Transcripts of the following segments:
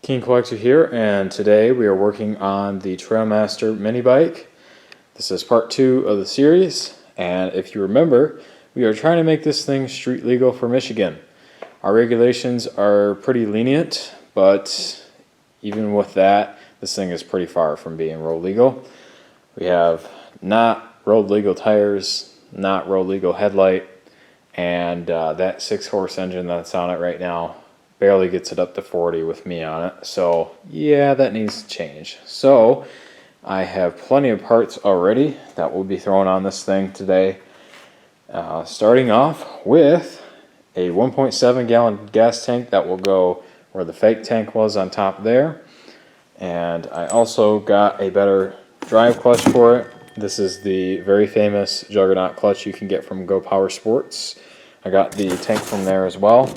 King Collector here, and today we are working on the Trailmaster mini bike. This is part 2 of the series, and if you remember, we are trying to make this thing street legal for Michigan. Our regulations are pretty lenient, but even with that, this thing is pretty far from being road legal. We have not road legal tires, not road legal headlight, and that 6-horse engine that's on it right now barely gets it up to 40 with me on it. So yeah, that needs to change. So I have plenty of parts already that we'll be throwing on this thing today. Starting off with a 1.7 gallon gas tank that will go where the fake tank was on top there. And I also got a better drive clutch for it. This is the very famous Juggernaut clutch you can get from Go Power Sports. I got the tank from there as well.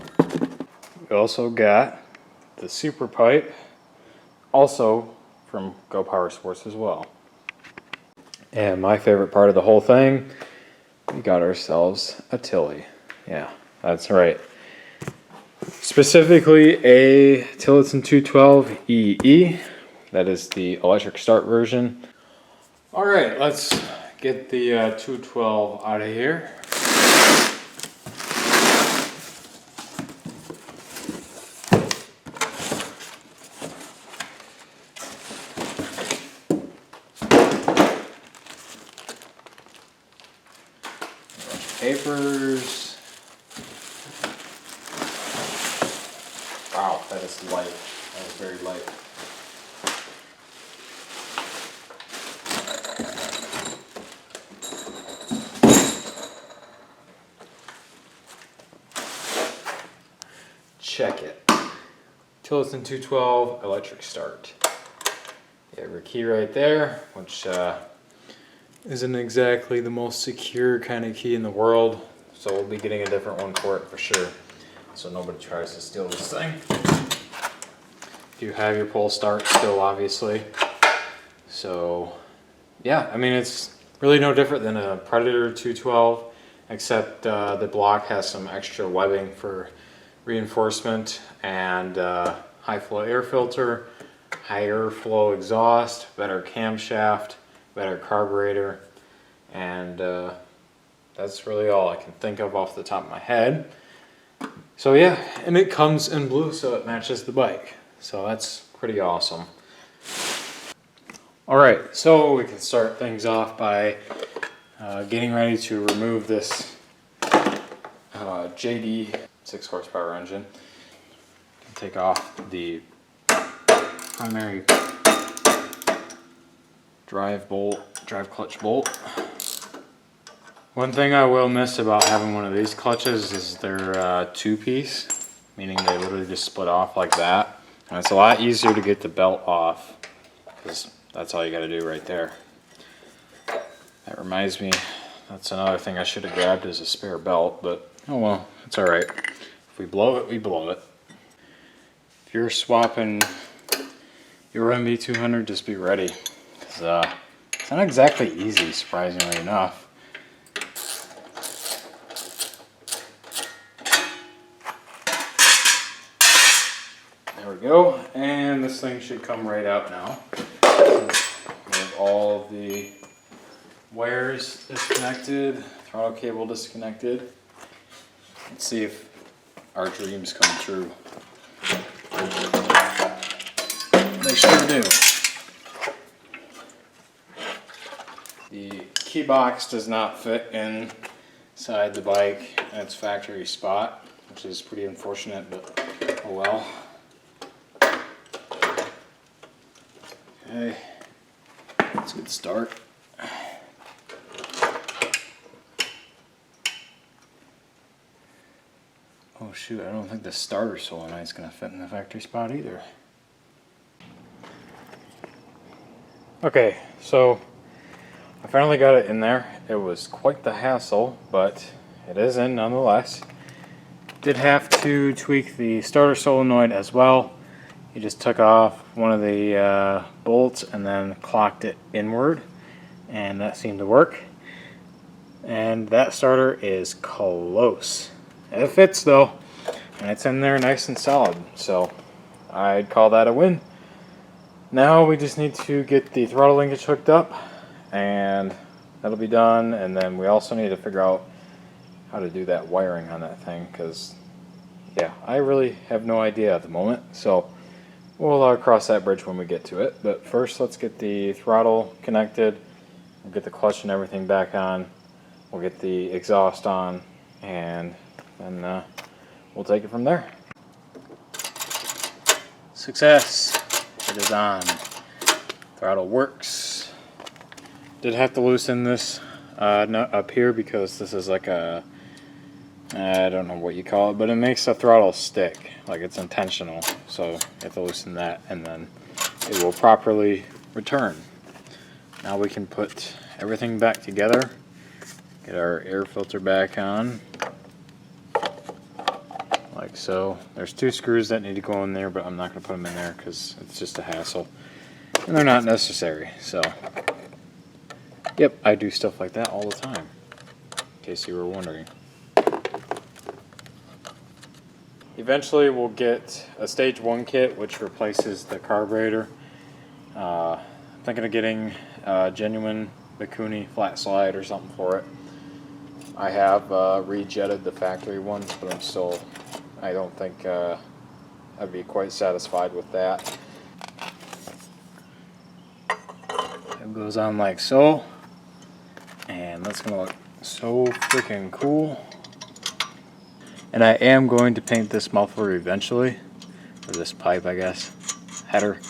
We also got the super pipe, also from Go Power Sports as well. And my favorite part of the whole thing, we got ourselves a Tilly. Yeah, that's right. Specifically a Tillotson 212 EE. That is the electric start version. Alright, let's get the 212 out of here. Papers. Wow, that is light. That is very light. Check it. Tillotson 212 electric start. You have your key right there, which isn't exactly the most secure kind of key in the world, so we'll be getting a different one for it for sure, so nobody tries to steal this thing. You have your pull start still, obviously. So yeah, I mean, it's really no different than a Predator 212, except the block has some extra webbing for reinforcement, and high flow air filter, higher flow exhaust, better camshaft, better carburetor, and that's really all I can think of off the top of my head. So yeah, and it comes in blue, so it matches the bike, so that's pretty awesome. Alright, so we can start things off by getting ready to remove this JD 6 horsepower engine. Take off the primary drive clutch bolt. One thing I will miss about having one of these clutches is they're two-piece, meaning they literally just split off like that. And it's a lot easier to get the belt off, because that's all you got to do right there. That reminds me, that's another thing I should have grabbed as a spare belt, but oh well, it's alright. If we blow it, we blow it. If you're swapping your MB200, just be ready. It's not exactly easy, surprisingly enough. There we go, and this thing should come right out now. We have all of the wires disconnected, throttle cable disconnected. Let's see if our dreams come true. They sure do. The key box does not fit inside the bike in its factory spot, which is pretty unfortunate, but oh well. Okay, let's get started. Oh shoot, I don't think the starter solenoid is going to fit in the factory spot either. Okay, so I finally got it in there. It was quite the hassle, but it is in nonetheless. Did have to tweak the starter solenoid as well. You just took off one of the bolts and then clocked it inward, and that seemed to work. And that starter is close. It fits though, and it's in there nice and solid. So I'd call that a win. Now we just need to get the throttle linkage hooked up, and that'll be done. And then we also need to figure out how to do that wiring on that thing, because yeah, I really have no idea at the moment. So we'll cross that bridge when we get to it. But first, let's get the throttle connected. We'll get the clutch and everything back on. We'll get the exhaust on, and then we'll take it from there. Success! It is on. Throttle works. Did have to loosen this nut up here because this is like a, I don't know what you call it, but it makes the throttle stick, like it's intentional. So you have to loosen that, and then it will properly return. Now we can put everything back together. Get our air filter back on, like so. There's 2 screws that need to go in there, but I'm not going to put them in there because it's just a hassle, and they're not necessary. So, yep, I do stuff like that all the time, in case you were wondering. Eventually we'll get a stage 1 kit which replaces the carburetor. I'm thinking of getting a genuine Mikuni flat slide or something for it. I have rejetted the factory ones, but I don't think I'd be quite satisfied with that. It goes on like so, and that's gonna look so freaking cool. And I am going to paint this muffler eventually, or this pipe, I guess, header,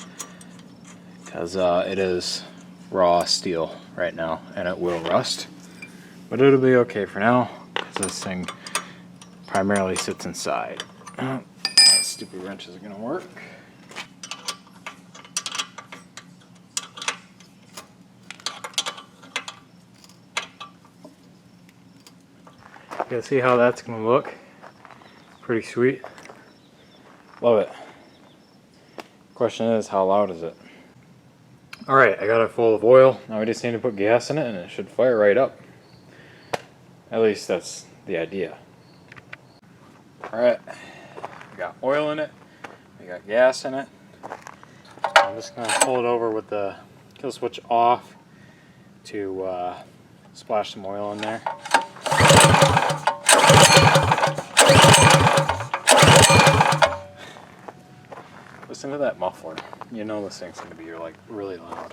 because it is raw steel right now, and it will rust. But it'll be okay for now, because this thing primarily sits inside. That stupid wrench isn't going to work. You can see how that's going to look. Pretty sweet. Love it. Question is, how loud is it? Alright, I got it full of oil. Now we just need to put gas in it, and it should fire right up. At least that's the idea. Alright, we got oil in it, we got gas in it. I'm just going to pull it over with the kill switch off to splash some oil in there. Listen to that muffler. You know this thing's going to be like really loud.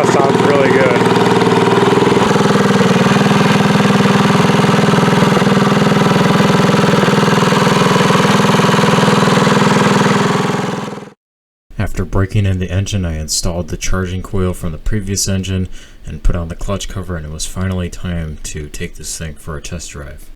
Sounds really good. After breaking in the engine, I installed the charging coil from the previous engine and put on the clutch cover, and it was finally time to take this thing for a test drive.